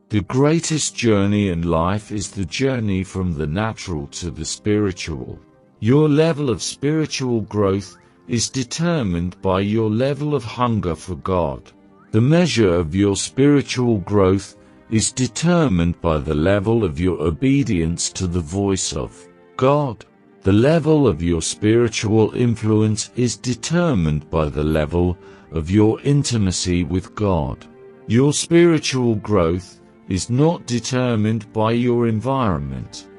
The greatest journey in life is the journey from the natural to the spiritual. Your level of spiritual growth is determined by your level of hunger for God. The measure of your spiritual growth is determined by the level of your obedience to the voice of God. The level of your spiritual influence is determined by the level of your intimacy with God. Your spiritual growth is not determined by your environment,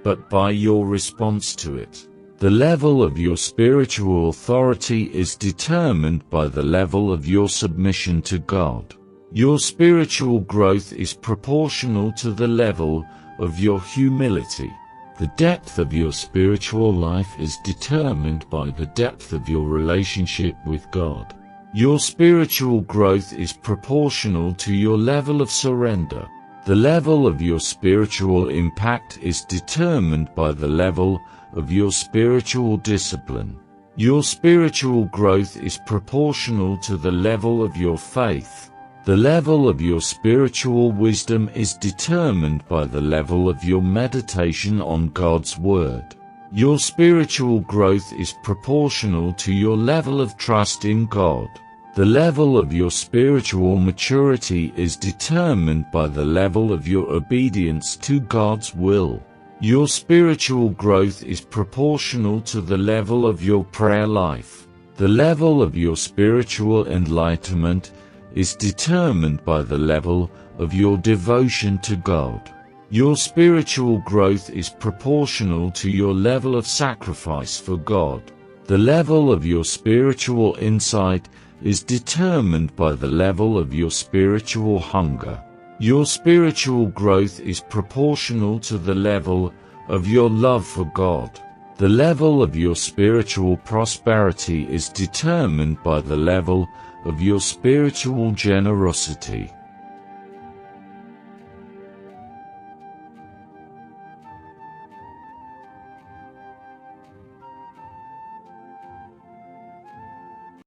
but by your response to it. The level of your spiritual authority is determined by the level of your submission to God. Your spiritual growth is proportional to the level of your humility. The depth of your spiritual life is determined by the depth of your relationship with God. Your spiritual growth is proportional to your level of surrender. The level of your spiritual impact is determined by the level of your spiritual discipline. Your spiritual growth is proportional to the level of your faith. The level of your spiritual wisdom is determined by the level of your meditation on God's Word. Your spiritual growth is proportional to your level of trust in God. The level of your spiritual maturity is determined by the level of your obedience to God's will. Your spiritual growth is proportional to the level of your prayer life. The level of your spiritual enlightenment is determined by the level of your devotion to God. Your spiritual growth is proportional to your level of sacrifice for God. The level of your spiritual insight is determined by the level of your spiritual hunger. Your spiritual growth is proportional to the level of your love for God. The level of your spiritual prosperity is determined by the level of your spiritual generosity.